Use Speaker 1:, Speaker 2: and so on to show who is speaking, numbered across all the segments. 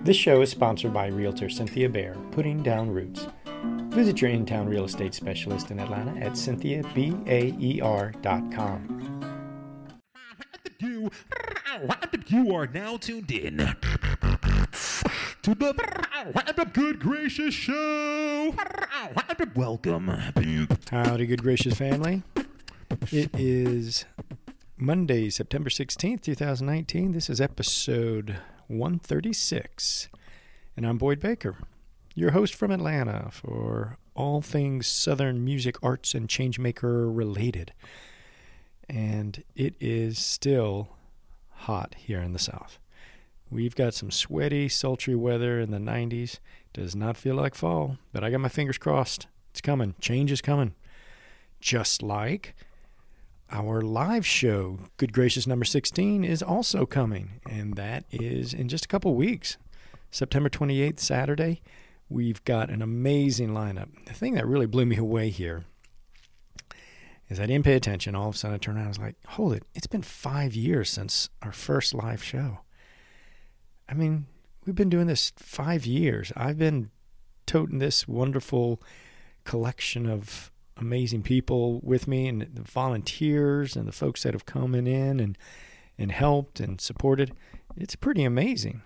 Speaker 1: This show is sponsored by Realtor Cynthia Baer, Putting Down Roots. Visit your in-town real estate specialist in Atlanta at cynthiabaer.com.
Speaker 2: You are now tuned in to the Good Gracious Show. Welcome.
Speaker 1: Howdy, Good Gracious family. It is Monday, September 16th, 2019. This is episode 136. And I'm Boyd Baker, your host from Atlanta for all things Southern music, arts, and changemaker related. And it is still hot here in the South. We've got some sweaty, sultry weather in the 90s. Does not feel like fall, but I got my fingers crossed. It's coming. Change is coming. Just like our live show, Good Gracious number 16, is also coming, and that is in just a couple weeks. September 28th, Saturday. We've got an amazing lineup. The thing that really blew me away here is I didn't pay attention. All of a sudden I turned around and I was like, hold it, it's been 5 years since our first live show. I mean, we've been doing this 5 years. I've been toting this wonderful collection of amazing people with me, and the volunteers and the folks that have come in and helped and supported. It's pretty amazing.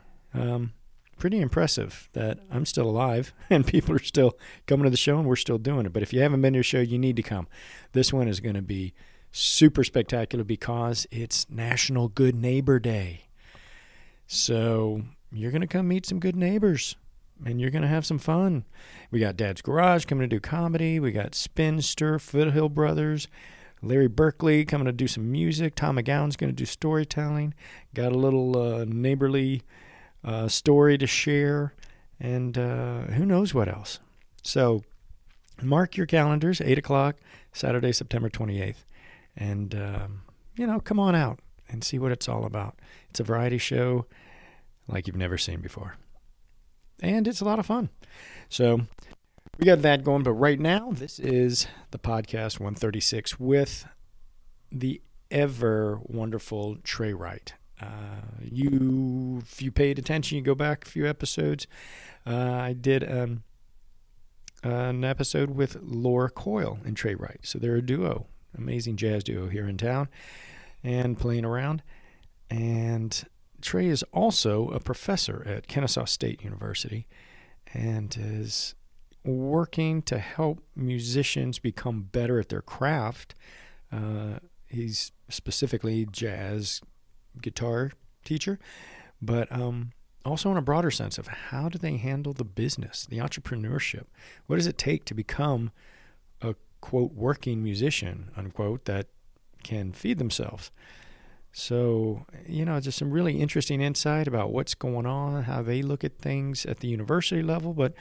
Speaker 1: Pretty impressive that I'm still alive and people are still coming to the show and we're still doing it. But if you haven't been to a show, you need to come. This one is going to be super spectacular because it's National Good Neighbor Day. So you're going to come meet some good neighbors and you're going to have some fun. We got Dad's Garage coming to do comedy. We got Spinster, Foothill Brothers, Larry Berkeley coming to do some music. Tom McGowan's going to do storytelling. Got a little neighborly story to share, and who knows what else. So mark your calendars, 8 o'clock, Saturday, September 28th. And, come on out and see what it's all about. It's a variety show like you've never seen before. And it's a lot of fun. So we got that going. But right now, this is the podcast 136 with the ever wonderful Trey Wright. If you paid attention, you go back a few episodes. I did an episode with Laura Coyle and Trey Wright. So they're a duo, amazing jazz duo here in town and playing around. And Trey is also a professor at Kennesaw State University and is working to help musicians become better at their craft. He's specifically jazz guitar teacher, but also in a broader sense of how do they handle the business, the entrepreneurship. What does it take to become a, quote, working musician, unquote, that can feed themselves? So, just some really interesting insight about what's going on, how they look at things at the university level, but,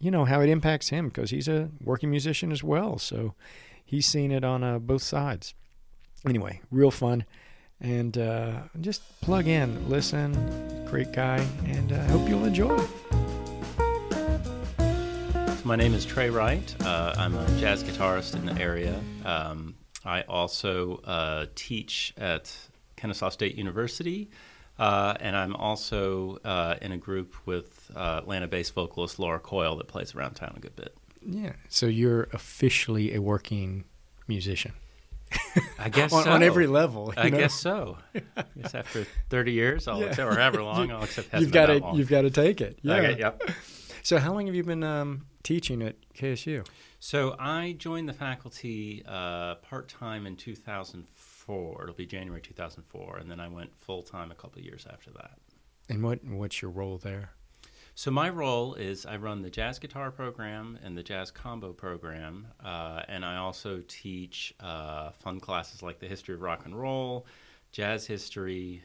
Speaker 1: how it impacts him because he's a working musician as well. So he's seen it on both sides. Anyway, real fun. And just plug in, listen, great guy, and I hope you'll enjoy it.
Speaker 3: My name is Trey Wright. I'm a jazz guitarist in the area. I also teach at Kennesaw State University, and I'm also in a group with Atlanta-based vocalist Laura Coyle that plays around town a good bit.
Speaker 1: Yeah, so you're officially a working musician.
Speaker 3: I guess so.
Speaker 1: On every level.
Speaker 3: I guess so. I guess after 30 years, I'll accept, or however long, I'll accept.
Speaker 1: You've got to take it. Yeah.
Speaker 3: Okay, yep.
Speaker 1: So how long have you been teaching at KSU?
Speaker 3: So I joined the faculty part-time in 2004. It'll be January 2004, and then I went full-time a couple of years after that.
Speaker 1: And what's your role there?
Speaker 3: So my role is I run the jazz guitar program and the jazz combo program, and I also teach fun classes like the history of rock and roll, jazz history.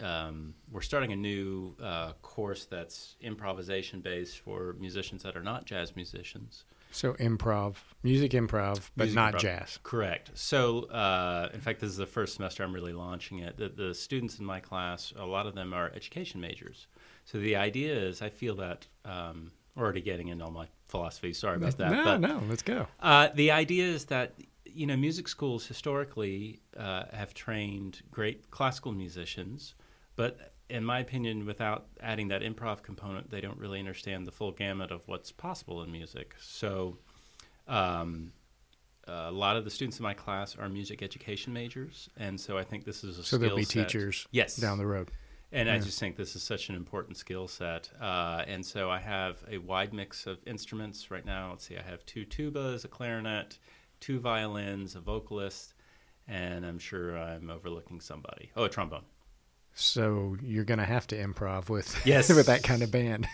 Speaker 3: We're starting a new course that's improvisation-based for musicians that are not jazz musicians.
Speaker 1: So music improv, but not jazz.
Speaker 3: Correct. So, in fact, this is the first semester I'm really launching it. The students in my class, a lot of them are education majors. So the idea is, I feel that, already getting into all my philosophy, sorry about that.
Speaker 1: No, let's go.
Speaker 3: The idea is that, music schools historically have trained great classical musicians, but in my opinion, without adding that improv component, they don't really understand the full gamut of what's possible in music. So a lot of the students in my class are music education majors, and so I think this is a skill set. So
Speaker 1: they'll be teachers down the road.
Speaker 3: And I just think this is such an important skill set. And so I have a wide mix of instruments right now. Let's see, I have 2 tubas, a clarinet, 2 violins, a vocalist, and I'm sure I'm overlooking somebody. Oh, a trombone.
Speaker 1: So you're going to have to improv with
Speaker 3: yes.
Speaker 1: with that kind of band.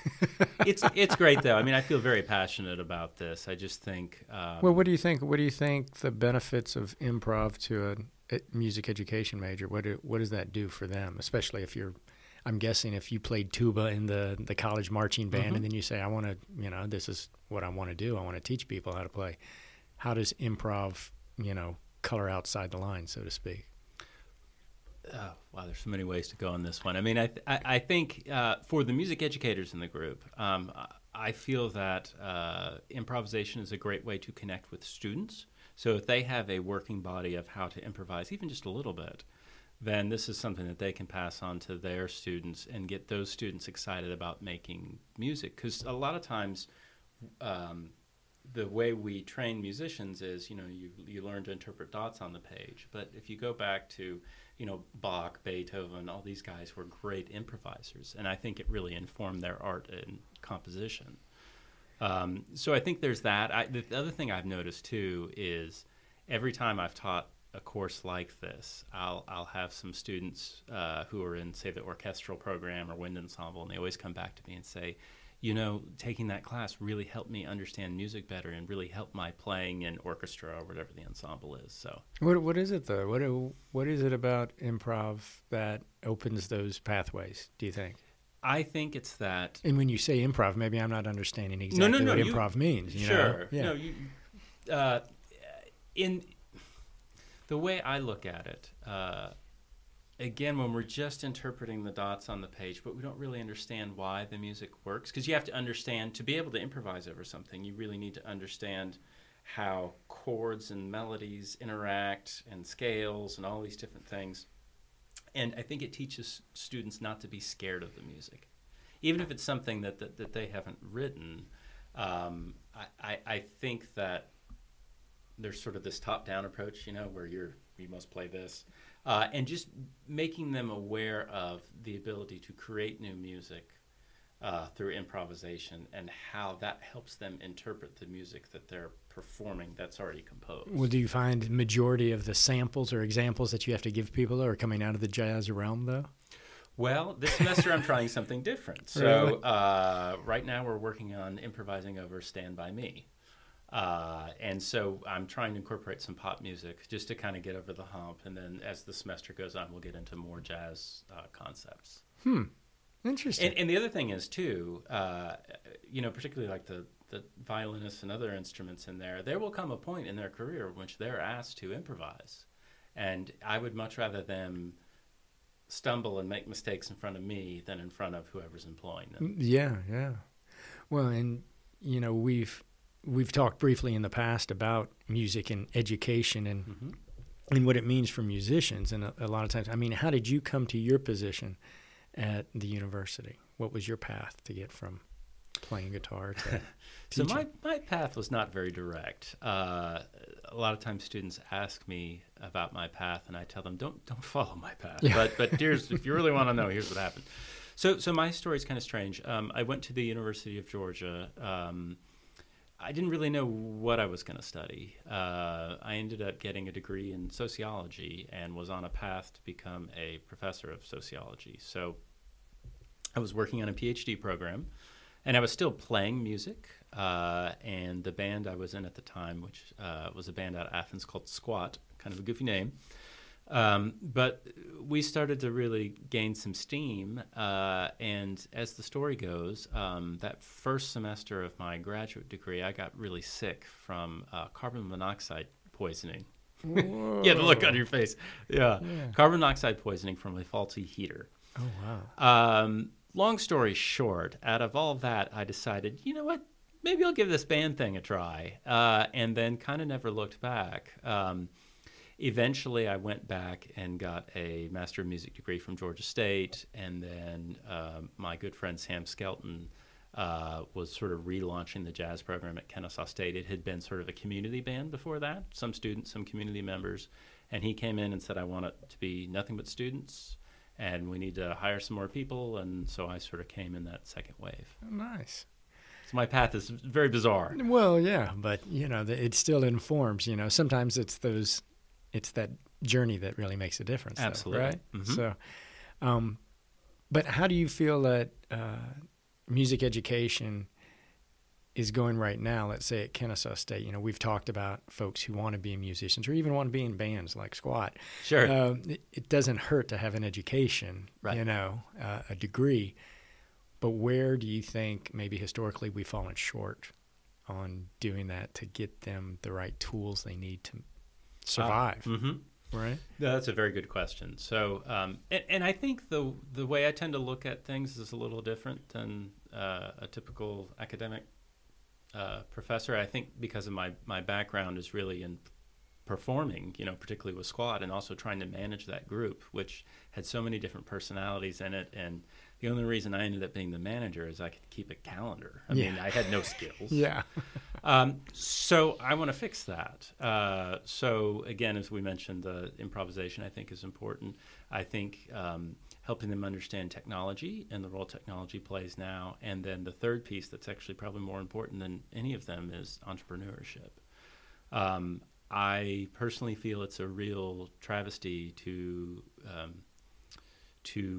Speaker 3: It's great though. I mean, I feel very passionate about this. I just think.
Speaker 1: Well, what do you think? What do you think the benefits of improv to a music education major? What does that do for them? Especially if you're, I'm guessing if you played tuba in the college marching band, and then you say, I want to, this is what I want to do. I want to teach people how to play. How does improv, color outside the line, so to speak?
Speaker 3: Wow, there's so many ways to go on this one. I mean, I think for the music educators in the group, I feel that improvisation is a great way to connect with students. So if they have a working body of how to improvise, even just a little bit, then this is something that they can pass on to their students and get those students excited about making music. Because a lot of times, the way we train musicians is, you learn to interpret dots on the page. But if you go back to Bach, Beethoven, all these guys were great improvisers, and I think it really informed their art and composition. So I think there's that. The other thing I've noticed too is every time I've taught a course like this, I'll have some students who are in, say, the orchestral program or wind ensemble, and they always come back to me and say, taking that class really helped me understand music better and really helped my playing in orchestra or whatever the ensemble is. So,
Speaker 1: what is it though? What is it about improv that opens those pathways, do you think?
Speaker 3: I think it's that.
Speaker 1: And when you say improv, maybe I'm not understanding exactly what improv means.
Speaker 3: Sure.
Speaker 1: Yeah.
Speaker 3: No, in the way I look at it, again, when we're just interpreting the dots on the page, but we don't really understand why the music works, because you have to understand, to be able to improvise over something, you really need to understand how chords and melodies interact and scales and all these different things. And I think it teaches students not to be scared of the music. Even if it's something that they haven't written, I think that there's sort of this top-down approach, where you must play this. And just making them aware of the ability to create new music through improvisation and how that helps them interpret the music that they're performing that's already composed.
Speaker 1: Well, do you find majority of the samples or examples that you have to give people are coming out of the jazz realm, though?
Speaker 3: Well, this semester I'm trying something different. So right now we're working on improvising over Stand By Me. And so I'm trying to incorporate some pop music just to kind of get over the hump. And then as the semester goes on, we'll get into more jazz concepts.
Speaker 1: Interesting.
Speaker 3: And the other thing is, too, particularly like the violinists and other instruments in there will come a point in their career in which they're asked to improvise. And I would much rather them stumble and make mistakes in front of me than in front of whoever's employing them.
Speaker 1: Yeah. Well, and, we've talked briefly in the past about music and education and what it means for musicians. And a lot of times, I mean, how did you come to your position at the university? What was your path to get from playing guitar to
Speaker 3: So
Speaker 1: teaching?
Speaker 3: my path was not very direct. A lot of times students ask me about my path, and I tell them, don't follow my path. Yeah. But here's, if you really want to know, here's what happened. So my story is kind of strange. I went to the University of Georgia. I didn't really know what I was going to study. I ended up getting a degree in sociology and was on a path to become a professor of sociology. So I was working on a PhD program, and I was still playing music. And the band I was in at the time, which was a band out of Athens called Squat, kind of a goofy name. But we started to really gain some steam, and as the story goes, that first semester of my graduate degree, I got really sick from carbon monoxide poisoning. You had the look on your face. Yeah. Carbon monoxide poisoning from a faulty heater.
Speaker 1: Oh, wow.
Speaker 3: Long story short, out of all that, I decided, you know what, maybe I'll give this band thing a try, and then kind of never looked back. eventually I went back and got a Master of Music degree from Georgia State, and then my good friend Sam Skelton was sort of relaunching the jazz program at Kennesaw State. It had been sort of a community band before that, some students, some community members, and he came in and said, I want it to be nothing but students, and we need to hire some more people, and so I sort of came in that second wave.
Speaker 1: Oh, nice.
Speaker 3: So my path is very bizarre.
Speaker 1: Well, yeah, but, it still informs, sometimes it's that journey that really makes a difference.
Speaker 3: Absolutely.
Speaker 1: Though, right?
Speaker 3: Mm-hmm.
Speaker 1: So, but how do you feel that music education is going right now, let's say at Kennesaw State? We've talked about folks who want to be musicians or even want to be in bands like Squat.
Speaker 3: Sure.
Speaker 1: It doesn't hurt to have an education,
Speaker 3: right.
Speaker 1: A degree. But where do you think maybe historically we've fallen short on doing that to get them the right tools they need to survive?
Speaker 3: Mm-hmm.
Speaker 1: Right?
Speaker 3: That's a very good question. So, and I think the way I tend to look at things is a little different than a typical academic professor. I think because of my background is really in performing, particularly with Squad, and also trying to manage that group, which had so many different personalities in it. And the only reason I ended up being the manager is I could keep a calendar. I mean, I had no skills.
Speaker 1: Yeah.
Speaker 3: So I want to fix that. So again, as we mentioned, the improvisation I think is important. I think helping them understand technology and the role technology plays now. And then the third piece that's actually probably more important than any of them is entrepreneurship. I personally feel it's a real travesty to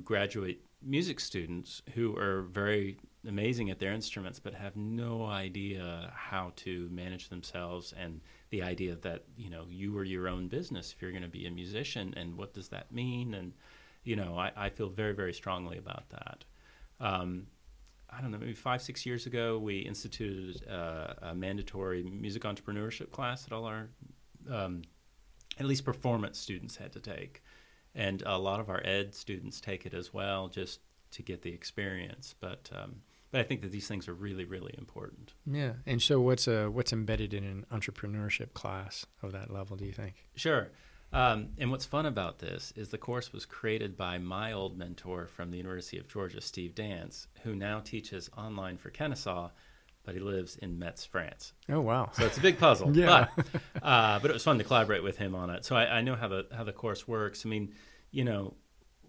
Speaker 3: graduate music students who are very amazing at their instruments but have no idea how to manage themselves, and the idea that you are your own business if you're going to be a musician, and what does that mean? And I feel very, very strongly about that. I don't know, maybe 5-6 years ago we instituted a mandatory music entrepreneurship class that all our at least performance students had to take, and a lot of our ed students take it as well, just to get the experience. But I think that these things are really, really important.
Speaker 1: Yeah. And so what's embedded in an entrepreneurship class of that level, do you think?
Speaker 3: Sure. And what's fun about this is the course was created by my old mentor from the University of Georgia, Steve Dance, who now teaches online for Kennesaw, but he lives in Metz, France.
Speaker 1: Oh, wow.
Speaker 3: So it's a big puzzle.
Speaker 1: Yeah.
Speaker 3: But it was fun to collaborate with him on it. So I know how the course works. I mean,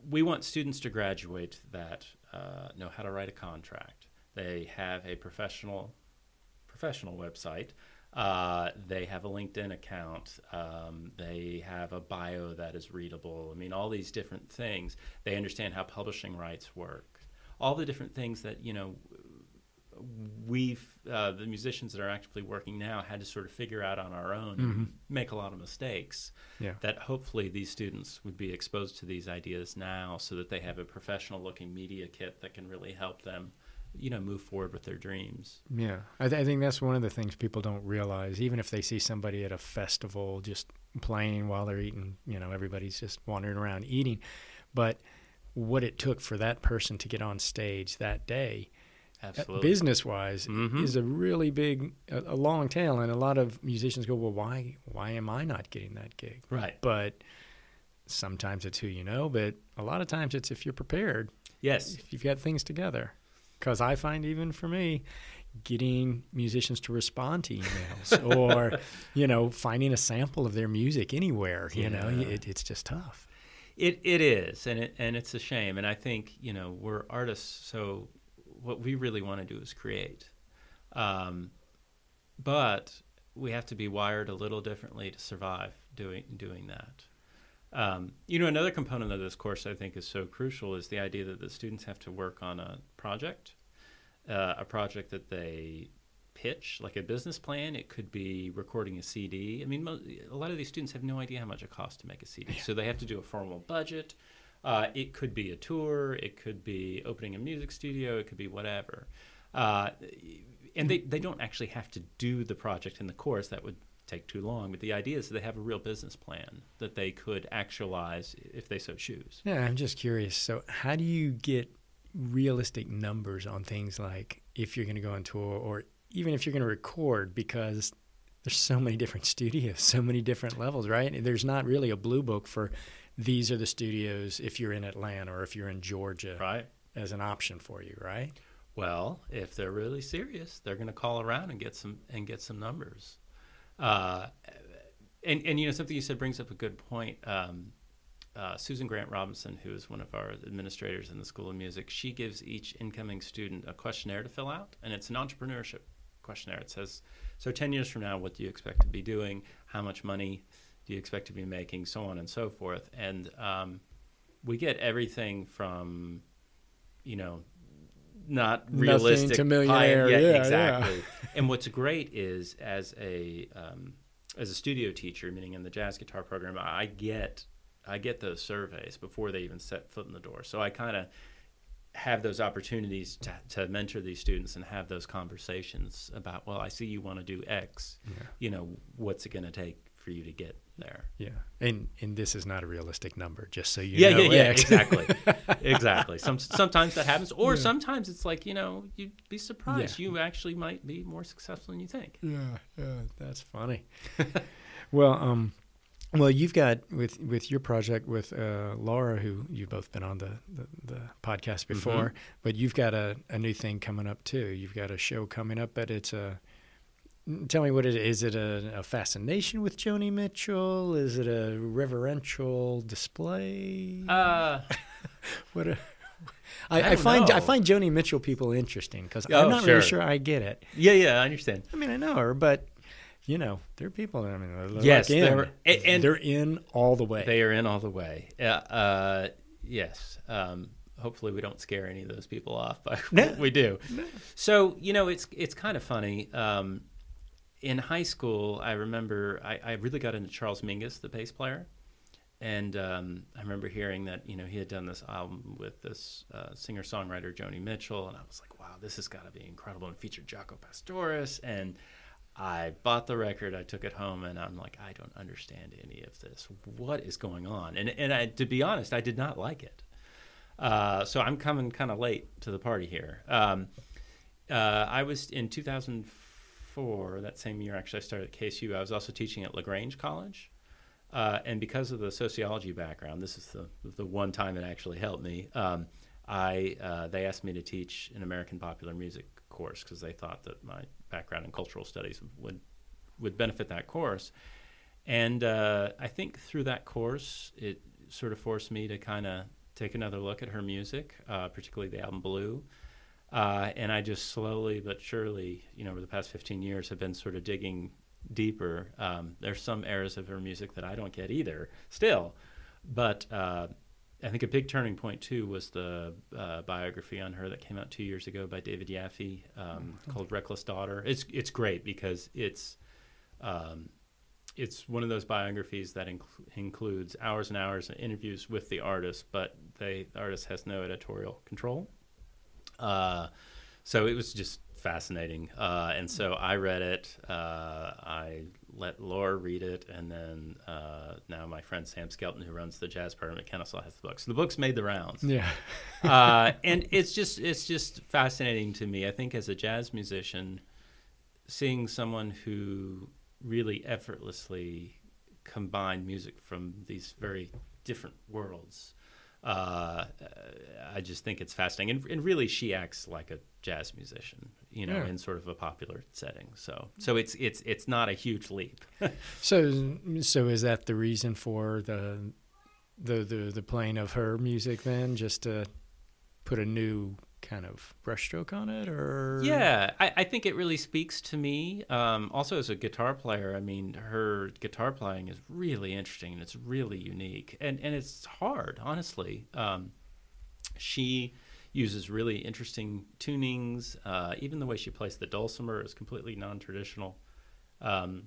Speaker 3: we want students to graduate that know how to write a contract. They have a professional website. They have a LinkedIn account. They have a bio that is readable. I mean, all these different things. They understand how publishing rights work. All the different things that, the musicians that are actively working now had to sort of figure out on our own, and make a lot of mistakes. Yeah. That hopefully these students would be exposed to these ideas now, so that they have a professional looking media kit that can really help them, move forward with their dreams.
Speaker 1: Yeah. I think that's one of the things people don't realize, even if they see somebody at a festival just playing while they're eating, everybody's just wandering around eating. But what it took for that person to get on stage that day,
Speaker 3: absolutely,
Speaker 1: business-wise, is a really big, a long tail. And a lot of musicians go, well, why am I not getting that gig?
Speaker 3: Right.
Speaker 1: But sometimes it's who you know, but a lot of times it's if you're prepared.
Speaker 3: Yes.
Speaker 1: If you've got things together. Because I find even for me, getting musicians to respond to emails or, finding a sample of their music anywhere, it's just tough.
Speaker 3: It is, and it's a shame. And I think, we're artists, so what we really want to do is create. But we have to be wired a little differently to survive doing that. Another component of this course I think is so crucial is the idea that the students have to work on a project that they pitch, like a business plan. It could be recording a CD. I mean, a lot of these students have no idea how much it costs to make a CD, so they have to do a formal budget. It could be a tour. It could be opening a music studio. It could be whatever. And they don't actually have to do the project in the course. That would take too long. But the idea is that they have a real business plan that they could actualize if they so choose.
Speaker 1: Yeah, I'm just curious. So how do you get realistic numbers on things like if you're going to go on tour or even if you're going to record? Because there's so many different studios, so many different levels, right? There's not really a blue book for these are the studios if you're in Atlanta or if you're in Georgia,
Speaker 3: Right.
Speaker 1: as an option for you, right?
Speaker 3: Well, if they're really serious, they're going to call around and get some numbers. And something you said brings up a good point. Susan Grant Robinson, who is one of our administrators in the School of Music, she gives each incoming student a questionnaire to fill out, and it's an entrepreneurship questionnaire. It says, so 10 years from now, what do you expect to be doing? How much money do you expect to be making? So on and so forth. And we get everything from, not realistic.
Speaker 1: Nothing to millionaire.
Speaker 3: Yeah,
Speaker 1: Yeah,
Speaker 3: exactly.
Speaker 1: yeah.
Speaker 3: And what's great is as a studio teacher, meaning in the jazz guitar program, I get those surveys before they even set foot in the door. So I kind of have those opportunities to mentor these students and have those conversations about, well, I see you want to do X. Yeah. What's it going to take for you to get there?
Speaker 1: Yeah. And this is not a realistic number, just so you know.
Speaker 3: Yeah, exactly. Exactly. Sometimes that happens. Or sometimes it's like, you'd be surprised. You actually might be more successful than you think.
Speaker 1: Yeah, that's funny. Well, you've got with your project with Laura, who you've both been on the podcast before, but you've got a new thing coming up too. You've got a show coming up, but it's tell me what it is. Is it a fascination with Joni Mitchell? Is it a reverential display? I find Joni Mitchell people interesting because I'm not really sure I get it.
Speaker 3: Yeah, I understand.
Speaker 1: I mean, I know her, but there are people that
Speaker 3: yes,
Speaker 1: they're in all the way.
Speaker 3: They are in all the way. Yes. Hopefully, we don't scare any of those people off by what we do. No. So it's kind of funny. In high school, I remember I really got into Charles Mingus, the bass player, and I remember hearing that he had done this album with this singer-songwriter Joni Mitchell, and I was like, wow, this has got to be incredible, and featured Jaco Pastorius, and I bought the record, I took it home, and I'm like, I don't understand any of this. What is going on? And I, to be honest, I did not like it. So I'm coming kind of late to the party here. I was in 2004, that same year, actually, I started at KSU. I was also teaching at LaGrange College. And because of the sociology background, this is the one time it actually helped me, they asked me to teach an American popular music course because they thought that my background in cultural studies would benefit that course. And I think through that course, it sort of forced me to kind of take another look at her music, particularly the album Blue. And I just slowly but surely, over the past 15 years, have been sort of digging deeper. There's some eras of her music that I don't get either still. But I think a big turning point, too, was the biography on her that came out 2 years ago by David Yaffe called Reckless Daughter. It's great because it's one of those biographies that includes hours and hours of interviews with the artist, but the artist has no editorial control. So it was just fascinating. And so I read it. I let Laura read it. And then now my friend Sam Skelton, who runs the jazz program at Kennesaw, has the book. So the book's made the rounds.
Speaker 1: Yeah.
Speaker 3: And it's just fascinating to me. I think as a jazz musician, seeing someone who really effortlessly combined music from these very different worlds, I just think it's fascinating. And really, she acts like a jazz musician, in sort of a popular setting. So it's not a huge leap.
Speaker 1: So is that the reason for the playing of her music then, just to put a new kind of brushstroke on it, or? Yeah,
Speaker 3: I think it really speaks to me. Also, as a guitar player, I mean, her guitar playing is really interesting and it's really unique, and it's hard, honestly. She uses really interesting tunings. Even the way she plays the dulcimer is completely non-traditional, and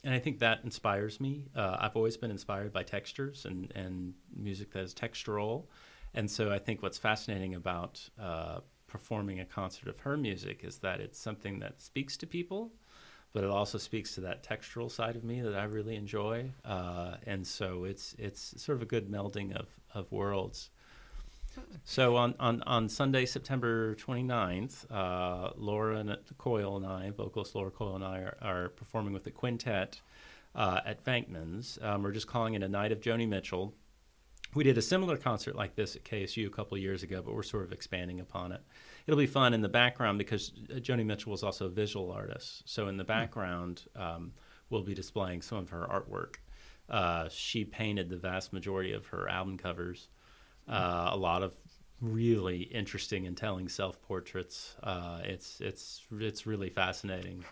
Speaker 3: I think that inspires me. I've always been inspired by textures and music that is textural. And so I think what's fascinating about performing a concert of her music is that it's something that speaks to people, but it also speaks to that textural side of me that I really enjoy. And so it's sort of a good melding of worlds. So on Sunday, September 29th, Laura Coyle and I, vocalist Laura Coyle and I, are performing with the quintet at Venkman's. We're just calling it a night of Joni Mitchell. We did a similar concert like this at KSU a couple of years ago, but we're sort of expanding upon it. It'll be fun in the background because Joni Mitchell was also a visual artist. So in the background, we'll be displaying some of her artwork. She painted the vast majority of her album covers, a lot of really interesting and telling self-portraits. It's really fascinating.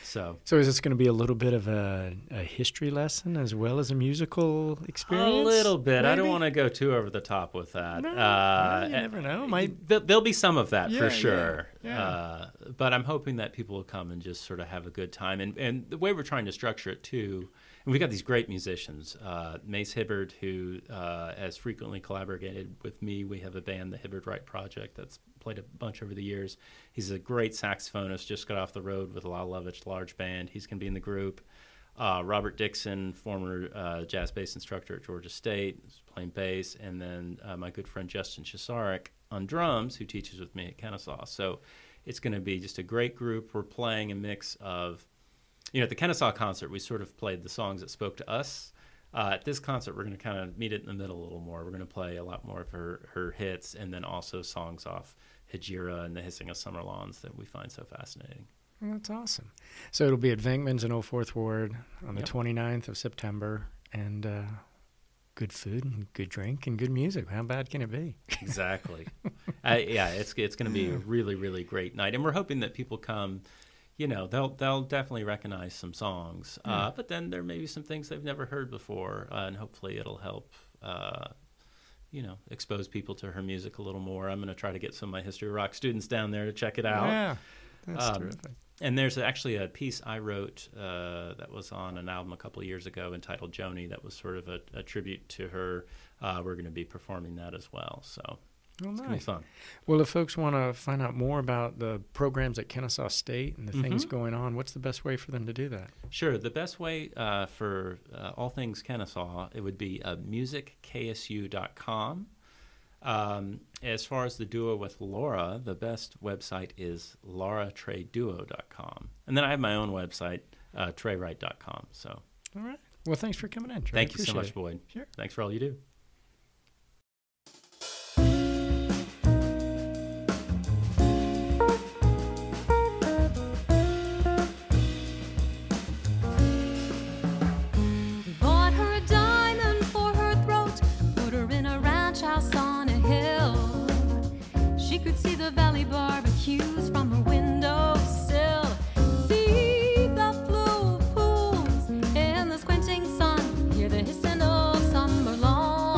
Speaker 3: So
Speaker 1: is this going to be a little bit of a history lesson as well as a musical experience?
Speaker 3: A little bit.
Speaker 1: Maybe?
Speaker 3: I don't want to go too over the top with that.
Speaker 1: No, you never know.
Speaker 3: There'll be some of that for
Speaker 1: Yeah,
Speaker 3: sure.
Speaker 1: yeah.
Speaker 3: But I'm hoping that people will come and just sort of have a good time. And the way we're trying to structure it too, and we've got these great musicians. Mace Hibbard, who has frequently collaborated with me. We have a band, the Hibbard Wright Project, that's played a bunch over the years. He's a great saxophonist, just got off the road with Lyle Lovett's large band. He's going to be in the group. Robert Dixon, former jazz bass instructor at Georgia State, is playing bass. And then my good friend Justin Chesarek on drums, who teaches with me at Kennesaw. So it's going to be just a great group. We're playing a mix of, at the Kennesaw concert, we sort of played the songs that spoke to us. At this concert, we're going to kind of meet it in the middle a little more. We're going to play a lot more of her hits, and then also songs off Hejira and the Hissing of Summer Lawns that we find so fascinating.
Speaker 1: Well, that's awesome. So it'll be at Venkman's in Old Fourth Ward on the 29th of September, and good food and good drink and good music. How bad can it be?
Speaker 3: Exactly. It's going to be a really, really great night, and we're hoping that people come. They'll definitely recognize some songs, but then there may be some things they've never heard before, and hopefully it'll help, expose people to her music a little more. I'm going to try to get some of my history of rock students down there to check it out.
Speaker 1: Yeah, that's terrific.
Speaker 3: And there's actually a piece I wrote that was on an album a couple of years ago entitled Joni that was sort of a tribute to her. We're going to be performing that as well, so.
Speaker 1: Oh,
Speaker 3: it's
Speaker 1: nice.
Speaker 3: going to be fun.
Speaker 1: Well, if folks want to find out more about the programs at Kennesaw State and the things going on, what's the best way for them to do that?
Speaker 3: Sure. The best way for all things Kennesaw, it would be musicksu.com. As far as the duo with Laura, the best website is lauratreyduo.com. And then I have my own website, treywright.com. So.
Speaker 1: All right. Well, thanks for coming in, Trey.
Speaker 3: Thank you so much, Boyd.
Speaker 1: Sure.
Speaker 3: Thanks for all you do.
Speaker 4: Barbecues from her windowsill. See the blue pools in the squinting sun. Hear the hissing of summer lawns.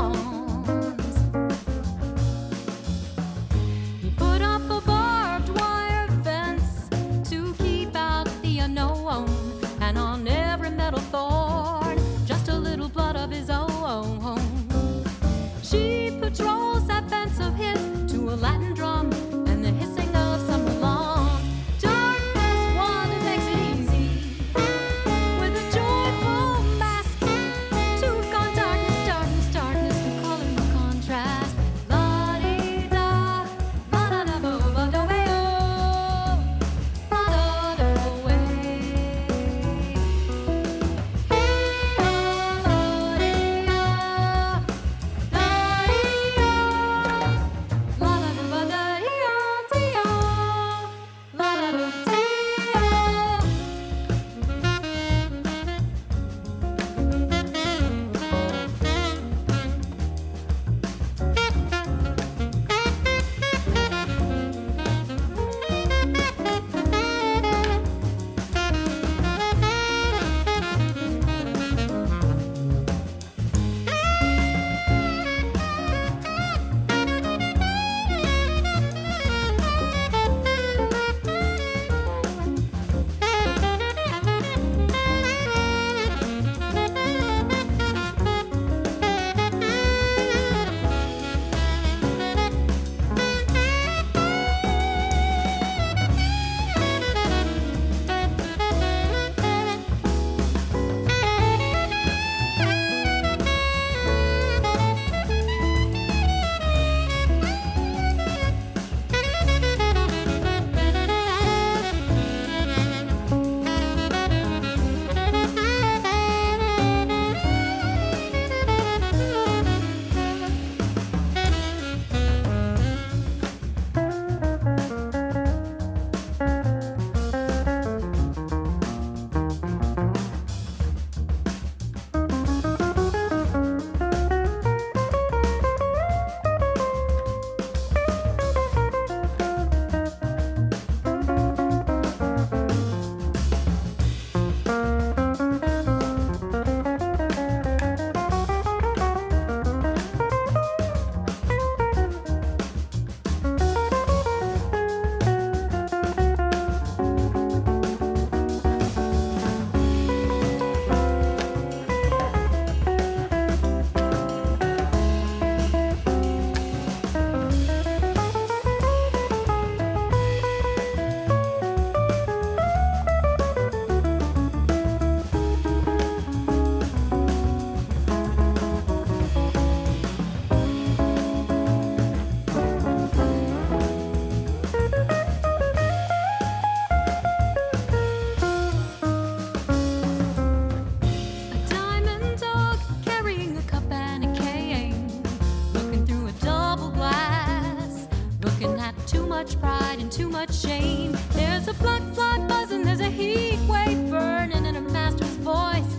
Speaker 4: much shame. There's a black fly buzzing, there's a heat wave burning, and a master's voice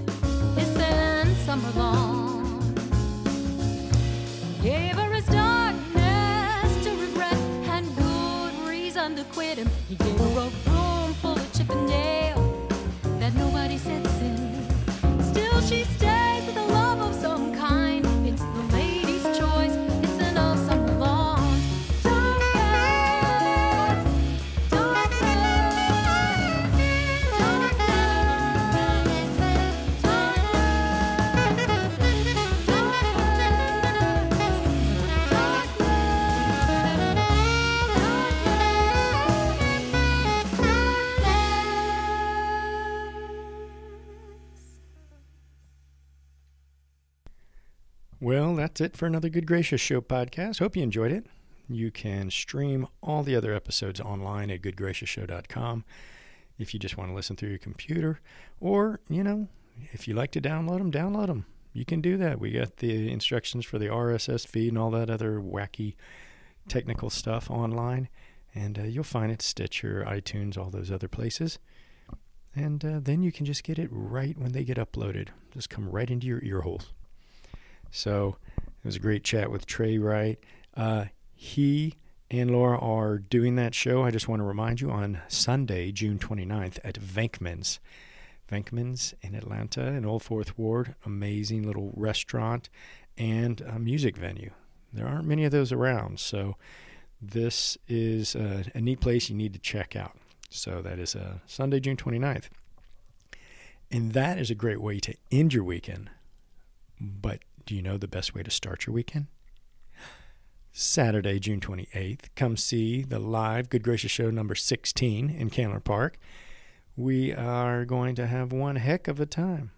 Speaker 4: is in summer lawns. Gave her his darkness to regret and good reason to quit him. He gave her a room full of Chippendale that nobody sits in. Still she stays with a love of some kind. It's the lady's choice. Listen of summer lawns. Darkness,
Speaker 1: Well, that's it for another Good Gracious Show podcast. Hope you enjoyed it. You can stream all the other episodes online at goodgracioushow.com if you just want to listen through your computer. Or, if you like to download them. You can do that. We got the instructions for the RSS feed and all that other wacky technical stuff online. And you'll find it Stitcher, iTunes, all those other places. And then you can just get it right when they get uploaded. Just come right into your ear holes. So it was a great chat with Trey Wright. He and Laura are doing that show, I just want to remind you, on Sunday, June 29th at Venkman's. Venkman's in Atlanta, in Old Fourth Ward. Amazing little restaurant and a music venue. There aren't many of those around, so this is a neat place you need to check out. So that is Sunday, June 29th. And that is a great way to end your weekend. But do you know the best way to start your weekend? Saturday, June 28th, come see the live Good Gracious Show number 16 in Candler Park. We are going to have one heck of a time,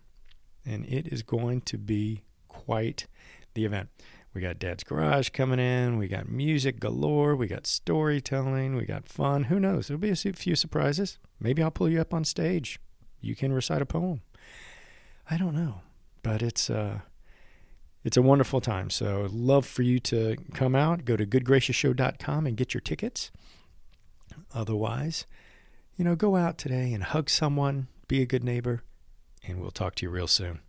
Speaker 1: and it is going to be quite the event. We got Dad's Garage coming in. We got music galore. We got storytelling. We got fun. Who knows? There'll be a few surprises. Maybe I'll pull you up on stage. You can recite a poem. I don't know, but it's a wonderful time. So I'd love for you to come out. Go to goodgracioushow.com and get your tickets. Otherwise, go out today and hug someone, be a good neighbor, and we'll talk to you real soon.